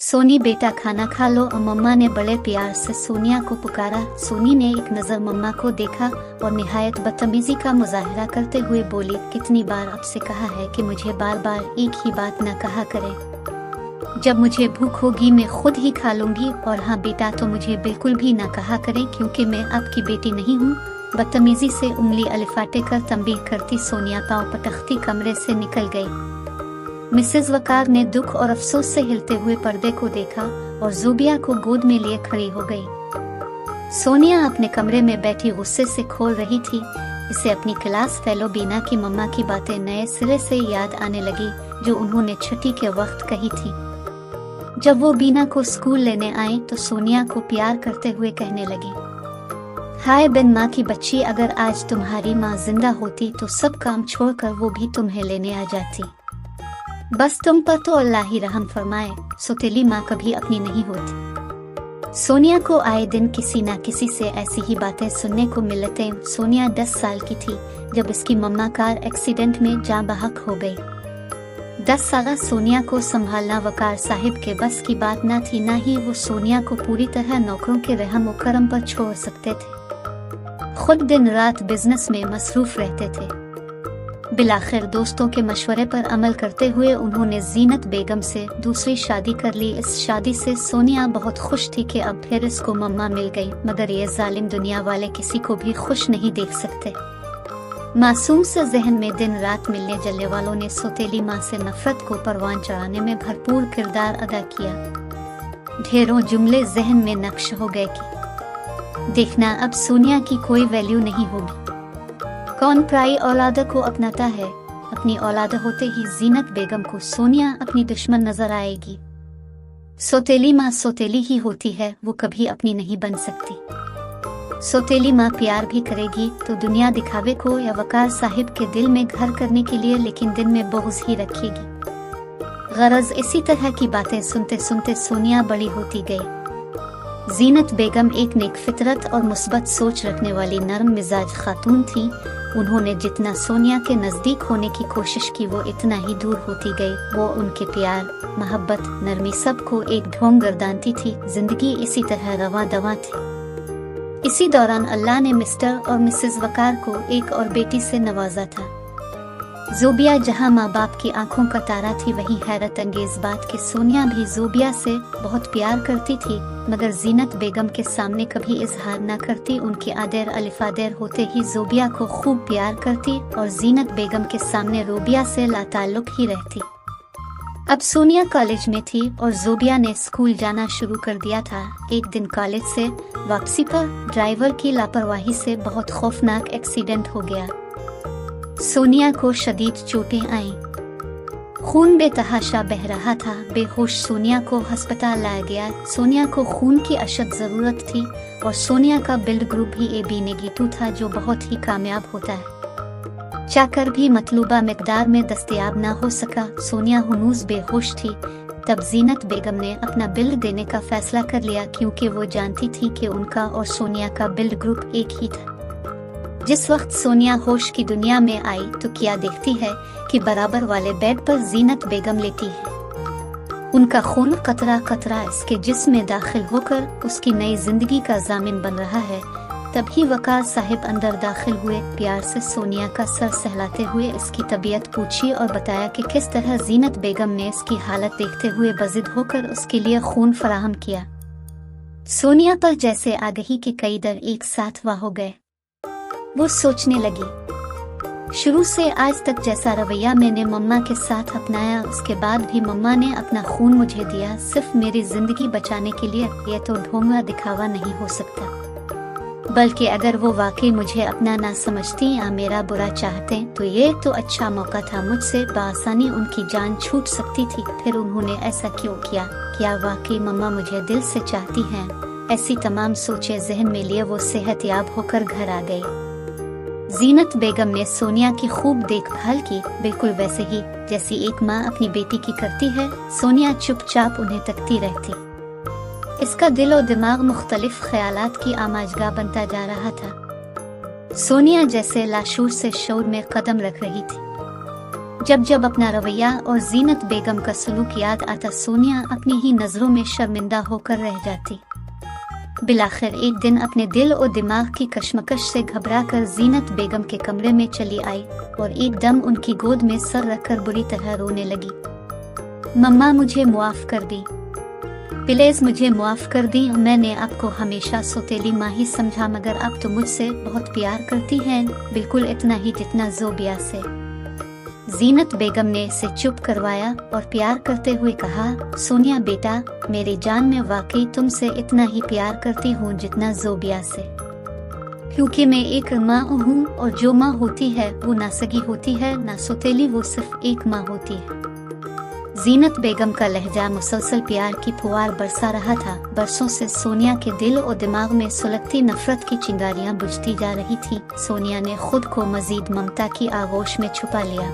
सोनी बेटा खाना खा लो। और मम्मा ने बड़े प्यार से सोनिया को पुकारा। सोनी ने एक नज़र मम्मा को देखा और निहायत बदतमीजी का मुजाहरा करते हुए बोली, कितनी बार आपसे कहा है कि मुझे बार बार एक ही बात न कहा करें। जब मुझे भूख होगी मैं खुद ही खा लूंगी। और हाँ बेटा, तो मुझे बिल्कुल भी ना कहा करें क्योंकि मैं आपकी बेटी नहीं हूँ। बदतमीजी से उंगली अलिफाटे कर तंबीह करती सोनिया पाँव पटकती कमरे से निकल गई। मिसेस वकार ने दुख और अफसोस से हिलते हुए पर्दे को देखा और ज़ूबिया को गोद में लिए खड़ी हो गई। सोनिया अपने कमरे में बैठी गुस्से से खोल रही थी। इसे अपनी क्लास फेलो बीना की मम्मा की बातें नए सिरे से याद आने लगी जो उन्होंने छुट्टी के वक्त कही थी। जब वो बीना को स्कूल लेने आई तो सोनिया को प्यार करते हुए कहने लगी, हाय बिन माँ की बच्ची, अगर आज तुम्हारी माँ जिंदा होती तो सब काम छोड़कर वो भी तुम्हें लेने आ जाती। बस तुम पर तो अल्लाह ही रहम फरमाए, सौतेली माँ कभी अपनी नहीं होती। सोनिया को आए दिन किसी ना किसी से ऐसी ही बातें सुनने को मिलते। सोनिया 10 साल की थी जब इसकी मम्मा कार एक्सीडेंट में जान बहक हो गई। 10 साल सोनिया को संभालना वकार साहिब के बस की बात ना थी, ना ही वो सोनिया को पूरी तरह नौकरों के रहम और करम पर छोड़ सकते थे। खुद दिन रात बिजनेस में मसरूफ रहते थे। बिलाखिर दोस्तों के मशवरे पर अमल करते हुए उन्होंने जीनत बेगम से दूसरी शादी कर ली। इस शादी से सोनिया बहुत खुश थी कि अब फिर इसको मम्मा मिल गई, मगर ये जालिम दुनिया वाले किसी को भी खुश नहीं देख सकते। मासूम से जहन में दिन रात मिलने जलने वालों ने सौतेली माँ से नफरत को परवान चढ़ाने में भरपूर किरदार अदा किया। ढेरों जुमले जहन में नक्श हो गए कि देखना अब सोनिया की कोई वैल्यू नहीं होगी। कौन पराई औलाद को अपनाता है। अपनी औलाद होते ही जीनत बेगम को सोनिया अपनी दुश्मन नजर आएगी। सौतेली माँ सौतेली ही होती है, वो कभी अपनी नहीं बन सकती। सौतेली माँ प्यार भी करेगी तो दुनिया दिखावे को या वकार साहिब के दिल में घर करने के लिए, लेकिन दिन में बोझ ही रखेगी। गरज इसी तरह की बातें सुनते सुनते सोनिया बड़ी होती गई। जीनत बेगम एक नेक फितरत और मुस्बत सोच रखने वाली नरम मिजाज खातून थी। उन्होंने जितना सोनिया के नज़दीक होने की कोशिश की वो इतना ही दूर होती गई। वो उनके प्यार, मोहब्बत, नरमी सब को एक ढोंग गर्दानती थी। जिंदगी इसी तरह रवा दवा थी। इसी दौरान अल्लाह ने मिस्टर और मिसेस वकार को एक और बेटी से नवाजा था। ज़ूबिया जहां माँ बाप की आंखों का तारा थी, वहीं हैरत अंगेज बात कि सोनिया भी ज़ूबिया से बहुत प्यार करती थी, मगर जीनत बेगम के सामने कभी इजहार न करती। उनकी आदेर अलिफादेर होते ही ज़ूबिया को खूब प्यार करती और जीनत बेगम के सामने रूबिया से लाताल्लुक ही रहती। अब सोनिया कॉलेज में थी और ज़ूबिया ने स्कूल जाना शुरू कर दिया था। एक दिन कॉलेज से वापसी पर ड्राइवर की लापरवाही से बहुत खौफनाक एक्सीडेंट हो गया। सोनिया को शदीद चोटें आईं। खून बेतहाशा बह रहा था। बेहोश सोनिया को अस्पताल लाया गया। सोनिया को खून की अशद ज़रूरत थी और सोनिया का ब्लड ग्रुप भी AB नेगेटिव था, जो बहुत ही कामयाब होता है। चाहकर भी मतलूबा मिकदार में दस्तयाब ना हो सका। सोनिया हुनूस बेहोश थी। तब जीनत बेगम ने अपना ब्लड देने का फैसला कर लिया, क्योंकि वो जानती थी कि उनका और सोनिया का ब्लड ग्रुप एक ही था। जिस वक्त सोनिया होश की दुनिया में आई तो क्या देखती है कि बराबर वाले बेड पर जीनत बेगम लेटी है। उनका खून कतरा कतरा इसके जिस्म में दाखिल होकर उसकी नई जिंदगी का जामिन बन रहा है। तभी वकार साहिब अंदर दाखिल हुए। प्यार से सोनिया का सर सहलाते हुए इसकी तबीयत पूछी और बताया कि किस तरह जीनत बेगम ने इसकी हालत देखते हुए बजिद होकर उसके लिए खून फराहम किया। सोनिया पर जैसे आगही के कई डर एक साथ वाह हो गए। वो सोचने लगी, शुरू से आज तक जैसा रवैया मैंने मम्मा के साथ अपनाया, उसके बाद भी मम्मा ने अपना खून मुझे दिया सिर्फ मेरी जिंदगी बचाने के लिए। यह तो ढोंगा दिखावा नहीं हो सकता, बल्कि अगर वो वाकई मुझे अपना ना समझती या मेरा बुरा चाहते तो ये तो अच्छा मौका था। मुझसे बासानी उनकी जान छूट सकती थी, फिर उन्होंने ऐसा क्यों किया? क्या वाकई मम्मा मुझे दिल से चाहती हैं? ऐसी तमाम सोचें जहन में लिए वो सेहतयाब होकर घर आ गई। जीनत बेगम ने सोनिया की खूब देखभाल की, बिल्कुल वैसे ही जैसी एक माँ अपनी बेटी की करती है। सोनिया चुपचाप उन्हें तकती रहती। इसका दिल और दिमाग मुख्तलिफ ख्यालात की आमाजगाह बनता जा रहा था। सोनिया जैसे लाशूर से शौर में कदम रख रही थी। जब जब अपना रवैया और जीनत बेगम का सलूक याद आता, सोनिया अपनी ही नजरों में शर्मिंदा होकर रह जाती। बिलाखिर एक दिन अपने दिल और दिमाग की कशमकश से घबराकर जीनत बेगम के कमरे में चली आई और एकदम उनकी गोद में सर रखकर बुरी तरह रोने लगी। मम्मा, मुझे मुआफ कर दी, प्लीज मुझे मुआफ कर दी। मैंने आपको हमेशा सौतेली माँ ही समझा, मगर आप तो मुझसे बहुत प्यार करती हैं, बिल्कुल इतना ही जितना ज़ोबिया से। जीनत बेगम ने इसे चुप करवाया और प्यार करते हुए कहा, सोनिया बेटा, मेरी जान में वाकई तुमसे इतना ही प्यार करती हूँ जितना ज़ोबिया से, क्योंकि मैं एक माँ हूँ और जो माँ होती है वो ना सगी होती है ना सौतेली, वो सिर्फ एक माँ होती है। जीनत बेगम का लहजा मुसलसल प्यार की फुहार बरसा रहा था। बरसों से सोनिया के दिल और दिमाग में सुलगती नफरत की चिंगारियां बुझती जा रही थी। सोनिया ने खुद को मजीद ममता की आगोश में छुपा लिया।